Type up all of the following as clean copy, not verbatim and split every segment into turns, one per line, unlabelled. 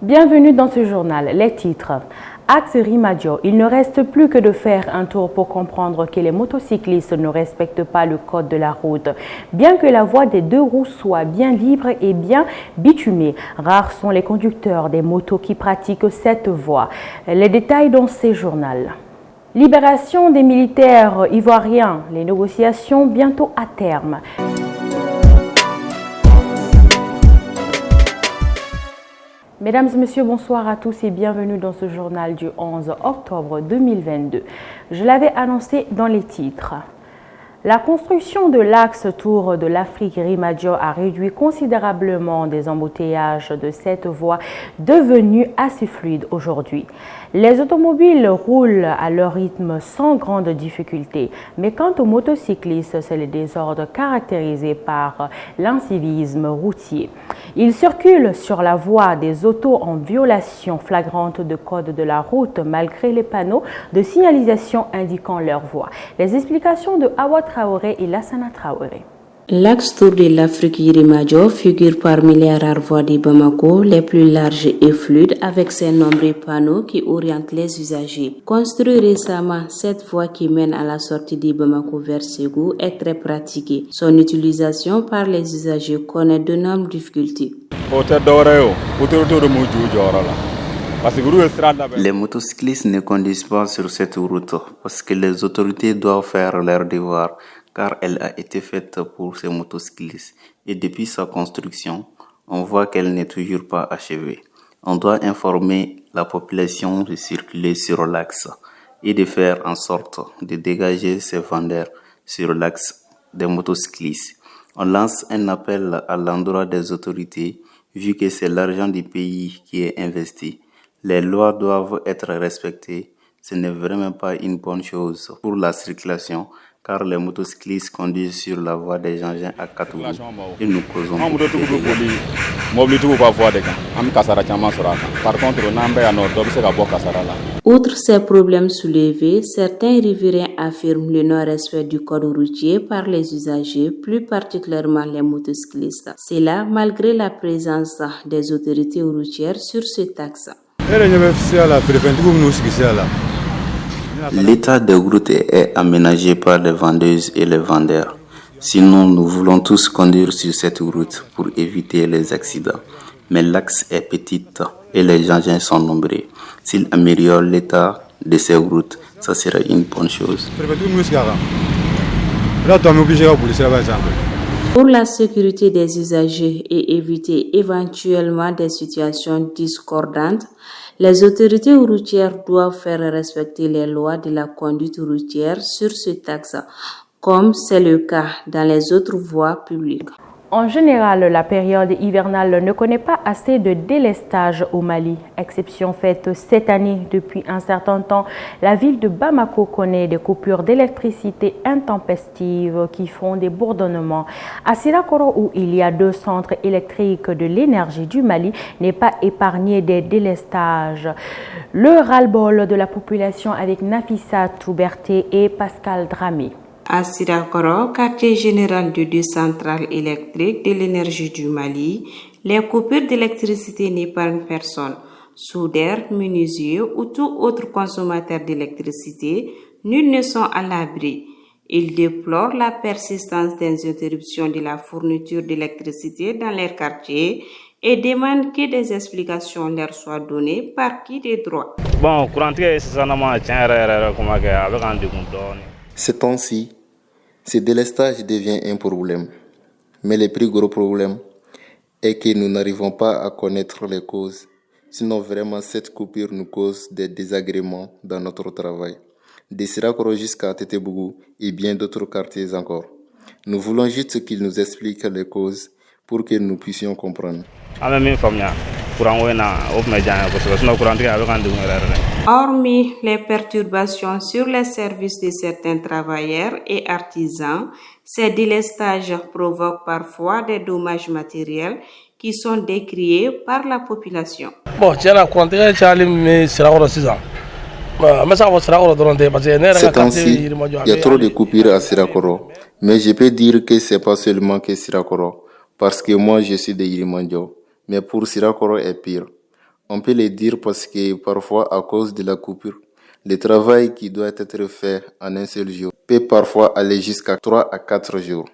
Bienvenue dans ce journal. Les titres. Axe Rimadio, il ne reste plus que de faire un tour pour comprendre que les motocyclistes ne respectent pas le code de la route. Bien que la voie des deux roues soit bien libre et bien bitumée, rares sont les conducteurs des motos qui pratiquent cette voie. Les détails dans ce journal. Libération des militaires ivoiriens, les négociations bientôt à terme. Mesdames et messieurs, bonsoir à tous et bienvenue dans ce journal du 11 octobre 2022. Je l'avais annoncé dans les titres. La construction de l'axe Tour de l'Afrique Rimadio a réduit considérablement des embouteillages de cette voie devenue assez fluide aujourd'hui. Les automobiles roulent à leur rythme sans grande difficulté, mais quant aux motocyclistes, c'est le désordre caractérisé par l'incivisme routier. Ils circulent sur la voie des autos en violation flagrante de code de la route malgré les panneaux de signalisation indiquant leur voie. Les explications de Awa Traoré et Lassana Traoré.
L'axe Tour de l'Afrique Rimadio figure parmi les rares voies de Bamako les plus larges et fluides avec ses nombreux panneaux qui orientent les usagers. Construit récemment, cette voie qui mène à la sortie de Bamako vers Ségou est très pratiquée. Son utilisation par les usagers connaît de nombreuses difficultés.
Les motocyclistes ne conduisent pas sur cette route parce que les autorités doivent faire leur devoir car elle a été faite pour ces motocyclistes et depuis sa construction, on voit qu'elle n'est toujours pas achevée. On doit informer la population de circuler sur l'axe et de faire en sorte de dégager ces vendeurs sur l'axe des motocyclistes. On lance un appel à l'endroit des autorités vu que c'est l'argent du pays qui est investi. Les lois doivent être respectées. Ce n'est vraiment pas une bonne chose pour la circulation car les motocyclistes conduisent sur la voie des engins à 4 roues et nous causons beaucoup de dégâts.
Outre ces problèmes soulevés, certains riverains affirment le non-respect du code routier par les usagers, plus particulièrement les motocyclistes. C'est là malgré la présence des autorités routières sur cet axe.
L'état des routes est aménagé par les vendeuses et les vendeurs. Sinon, nous voulons tous conduire sur cette route pour éviter les accidents. Mais l'axe est petit et les engins sont nombreux. S'ils améliorent l'état de ces routes, ça sera une bonne chose.
Pour la sécurité des usagers et éviter éventuellement des situations discordantes, les autorités routières doivent faire respecter les lois de la conduite routière sur cet axe, comme c'est le cas dans les autres voies publiques.
En général, la période hivernale ne connaît pas assez de délestage au Mali. Exception faite cette année, depuis un certain temps, la ville de Bamako connaît des coupures d'électricité intempestives qui font des bourdonnements. À Sirakoro, où il y a 2 centres électriques de l'énergie du Mali, n'est pas épargné des délestages. Le ras-le-bol de la population avec Nafissa Touberté et Pascal Dramé.
À Sirakoro, quartier général de 2 centrales électriques de l'énergie du Mali, les coupures d'électricité n'épargnent personne. Soudeurs, menuisiers ou tout autre consommateur d'électricité, nuls ne sont à l'abri. Ils déplorent la persistance des interruptions de la fourniture d'électricité dans leur quartier et demandent que des explications leur soient données par qui de droit.
Ces temps-ci, ce délestage devient un problème. Mais le plus gros problème est que nous n'arrivons pas à connaître les causes. Sinon, vraiment, cette coupure nous cause des désagréments dans notre travail. De Sirakoro jusqu'à Tétébougou et bien d'autres quartiers encore. Nous voulons juste qu'ils nous expliquent les causes pour que nous puissions comprendre.
Hormis les perturbations sur les services de certains travailleurs et artisans, ces délestages provoquent parfois des dommages matériels qui sont décriés par la population.
Ces temps-ci, il y a trop de coupures à Sirakoro. Mais je peux dire que ce n'est pas seulement que Sirakoro, parce que moi je suis de Yirimandio. Mais pour Sirakoro est pire. On peut le dire parce que parfois, à cause de la coupure, le travail qui doit être fait en un seul jour peut parfois aller jusqu'à 3 à 4 jours.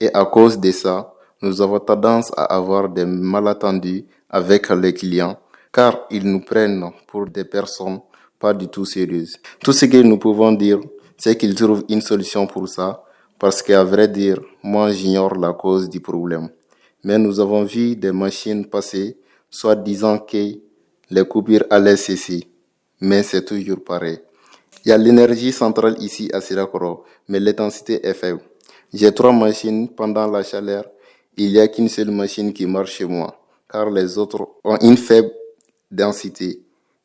Et à cause de ça, nous avons tendance à avoir des malentendus avec les clients car ils nous prennent pour des personnes pas du tout sérieuses. Tout ce que nous pouvons dire, c'est qu'ils trouvent une solution pour ça parce qu'à vrai dire, moi j'ignore la cause du problème. Mais nous avons vu des machines passer, soit disant que les coupures allaient cesser. Mais c'est toujours pareil. Il y a l'énergie centrale ici à Sirakoro, mais l'intensité est faible. J'ai 3 machines pendant la chaleur. Il n'y a qu'une seule machine qui marche chez moi, car les autres ont une faible densité.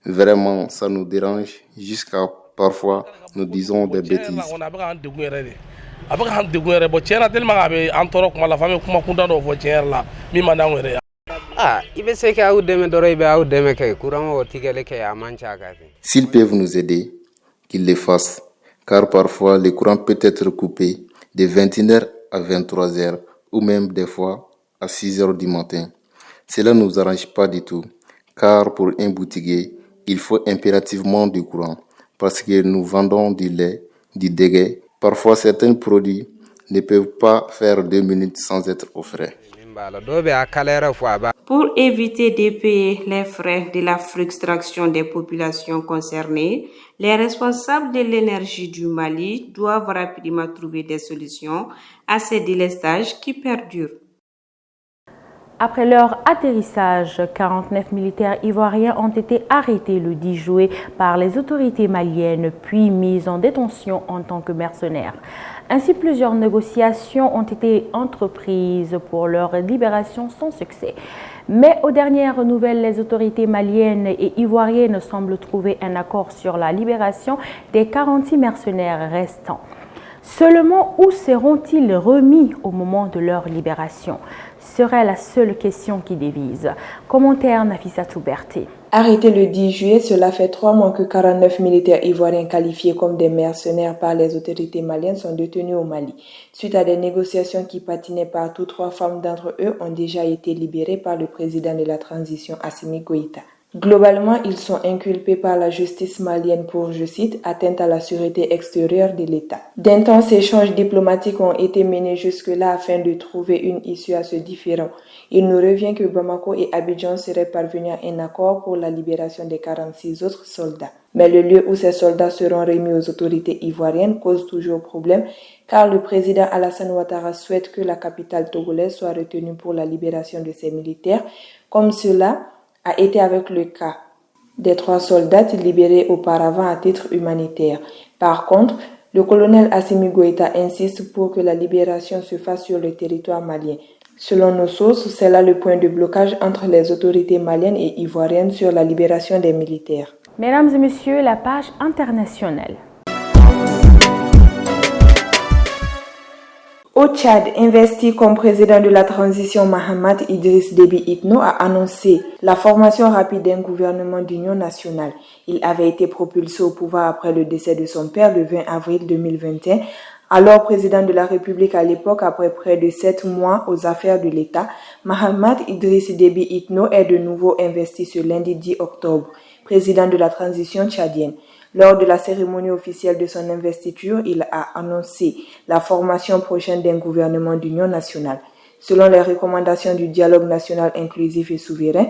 Vraiment, ça nous dérange jusqu'à parfois nous disons des bêtises. S'ils peuvent nous aider, qu'ils le fassent, car parfois le courant peut être coupé de 21h à 23h ou même des fois à 6h du matin. Cela ne nous arrange pas du tout, car pour un boutiquier, il faut impérativement du courant parce que nous vendons du lait, du déguet. Parfois, certains produits ne peuvent pas faire 2 minutes sans être au frais.
Pour éviter de payer les frais de la frustration des populations concernées, les responsables de l'énergie du Mali doivent rapidement trouver des solutions à ces délestages qui perdurent.
Après leur atterrissage, 49 militaires ivoiriens ont été arrêtés le 10 juillet par les autorités maliennes, puis mis en détention en tant que mercenaires. Ainsi, plusieurs négociations ont été entreprises pour leur libération sans succès. Mais aux dernières nouvelles, les autorités maliennes et ivoiriennes semblent trouver un accord sur la libération des 46 mercenaires restants. Seulement, où seront-ils remis au moment de leur libération? Serait la seule question qui divise. Commentaire Nafissatou Berté.
Arrêté le 10 juillet, cela fait 3 mois que 49 militaires ivoiriens qualifiés comme des mercenaires par les autorités maliennes sont détenus au Mali. Suite à des négociations qui patinaient partout, 3 femmes d'entre eux ont déjà été libérées par le président de la transition, Assimi Goïta. Globalement, ils sont inculpés par la justice malienne pour, je cite, atteinte à la sûreté extérieure de l'État. D'intenses échanges diplomatiques ont été menés jusque-là afin de trouver une issue à ce différend. Il nous revient que Bamako et Abidjan seraient parvenus à un accord pour la libération des 46 autres soldats. Mais le lieu où ces soldats seront remis aux autorités ivoiriennes cause toujours problème, car le président Alassane Ouattara souhaite que la capitale togolaise soit retenue pour la libération de ses militaires, comme cela a été avec le cas des 3 soldats libérés auparavant à titre humanitaire. Par contre, le colonel Assimi Goïta insiste pour que la libération se fasse sur le territoire malien. Selon nos sources, c'est là le point de blocage entre les autorités maliennes et ivoiriennes sur la libération des militaires.
Mesdames et messieurs, la page internationale.
Au Tchad, investi comme président de la transition, Mahamat Idriss Déby Itno a annoncé la formation rapide d'un gouvernement d'union nationale. Il avait été propulsé au pouvoir après le décès de son père le 20 avril 2021. Alors président de la République à l'époque, après près de 7 mois aux affaires de l'État, Mahamat Idriss Déby Itno est de nouveau investi ce lundi 10 octobre, président de la transition tchadienne. Lors de la cérémonie officielle de son investiture, il a annoncé la formation prochaine d'un gouvernement d'union nationale. Selon les recommandations du dialogue national inclusif et souverain,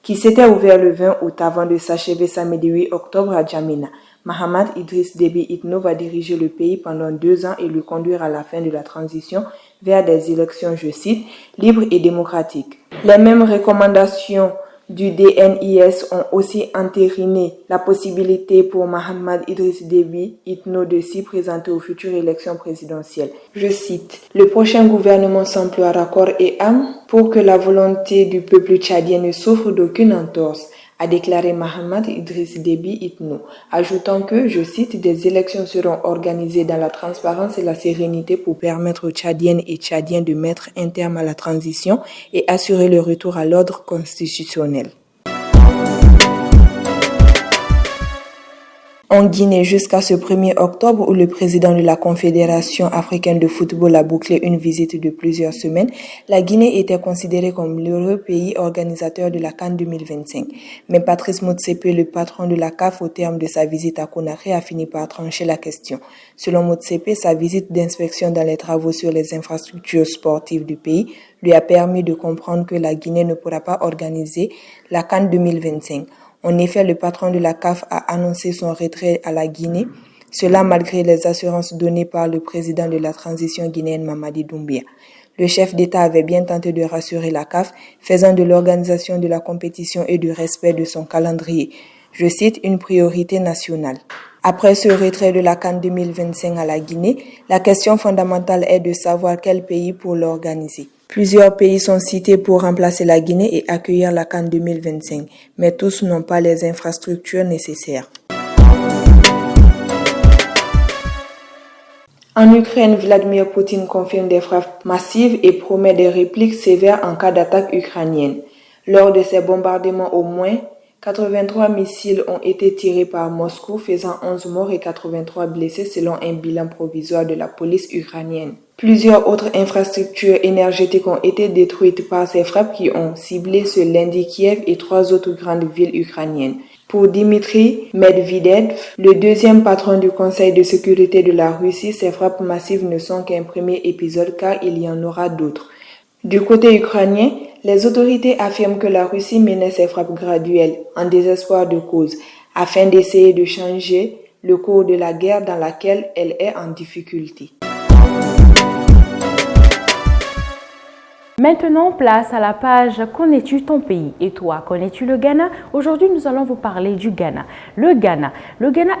qui s'était ouvert le 20 août avant de s'achever samedi 8 octobre à Djamena, Mahamat Idriss Déby Itno va diriger le pays pendant 2 ans et le conduire à la fin de la transition vers des élections, je cite, libres et démocratiques. Les mêmes recommandations du DNIS ont aussi entériné la possibilité pour Mahamat Idriss Déby Itno de s'y présenter aux futures élections présidentielles. Je cite, « Le prochain gouvernement s'emploiera corps et âme pour que la volonté du peuple tchadien ne souffre d'aucune entorse », a déclaré Mahamat Idriss Déby Itno, ajoutant que, je cite, « Des élections seront organisées dans la transparence et la sérénité pour permettre aux Tchadiennes et Tchadiens de mettre un terme à la transition et assurer le retour à l'ordre constitutionnel. » En Guinée, jusqu'à ce 1er octobre où le président de la Confédération africaine de football a bouclé une visite de plusieurs semaines, la Guinée était considérée comme l'heureux pays organisateur de la CAN 2025. Mais Patrice Motsepe, le patron de la CAF, au terme de sa visite à Conakry, a fini par trancher la question. Selon Motsepe, sa visite d'inspection dans les travaux sur les infrastructures sportives du pays lui a permis de comprendre que la Guinée ne pourra pas organiser la CAN 2025. En effet, le patron de la CAF a annoncé son retrait à la Guinée, cela malgré les assurances données par le président de la transition guinéenne Mamadi Doumbouya. Le chef d'État avait bien tenté de rassurer la CAF, faisant de l'organisation de la compétition et du respect de son calendrier, je cite, une priorité nationale. Après ce retrait de la CAN 2025 à la Guinée, la question fondamentale est de savoir quel pays pour l'organiser. Plusieurs pays sont cités pour remplacer la Guinée et accueillir la CAN 2025, mais tous n'ont pas les infrastructures nécessaires. En Ukraine, Vladimir Poutine confirme des frappes massives et promet des répliques sévères en cas d'attaque ukrainienne. Lors de ces bombardements, au moins 83 missiles ont été tirés par Moscou, faisant 11 morts et 83 blessés selon un bilan provisoire de la police ukrainienne. Plusieurs autres infrastructures énergétiques ont été détruites par ces frappes qui ont ciblé ce lundi Kiev et 3 autres grandes villes ukrainiennes. Pour Dmitry Medvedev, le deuxième patron du Conseil de sécurité de la Russie, ces frappes massives ne sont qu'un premier épisode car il y en aura d'autres. Du côté ukrainien, les autorités affirment que la Russie menait ses frappes graduelles, en désespoir de cause, afin d'essayer de changer le cours de la guerre dans laquelle elle est en difficulté.
Maintenant, place à la page « Connais-tu ton pays ?» Et toi, connais-tu le Ghana? Aujourd'hui, nous allons vous parler du Ghana. Le Ghana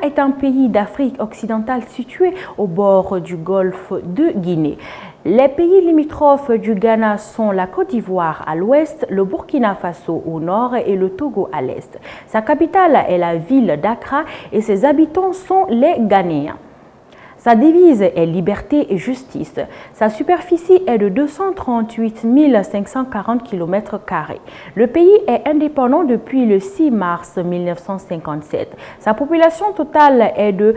est un pays d'Afrique occidentale situé au bord du golfe de Guinée. Les pays limitrophes du Ghana sont la Côte d'Ivoire à l'ouest, le Burkina Faso au nord et le Togo à l'est. Sa capitale est la ville d'Accra et ses habitants sont les Ghanéens. Sa devise est liberté et justice. Sa superficie est de 238 540 km². Le pays est indépendant depuis le 6 mars 1957. Sa population totale est de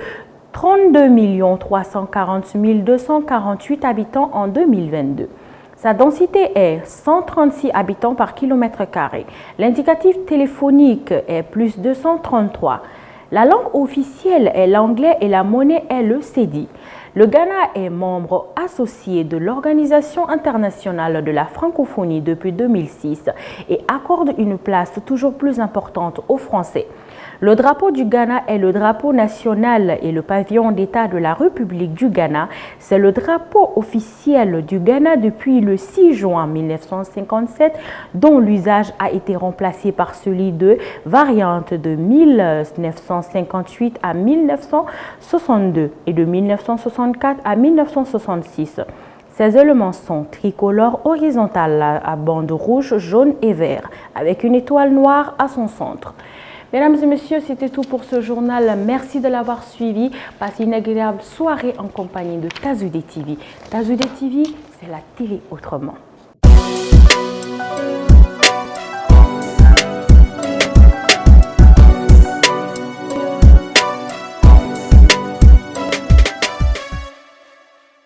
32 340 248 habitants en 2022. Sa densité est 136 habitants par kilomètre carré. L'indicatif téléphonique est plus 233. La langue officielle est l'anglais et la monnaie est le cedi. Le Ghana est membre associé de l'Organisation internationale de la francophonie depuis 2006 et accorde une place toujours plus importante aux Français. Le drapeau du Ghana est le drapeau national et le pavillon d'État de la République du Ghana. C'est le drapeau officiel du Ghana depuis le 6 juin 1957, dont l'usage a été remplacé par celui de variante de 1958 à 1962 et de 1964 à 1966. Ces éléments sont tricolores horizontales à bande rouge, jaune et vert, avec une étoile noire à son centre. Mesdames et messieurs, c'était tout pour ce journal. Merci de l'avoir suivi. Passez une agréable soirée en compagnie de Tazudeh TV. Tazudeh TV, c'est la télé autrement.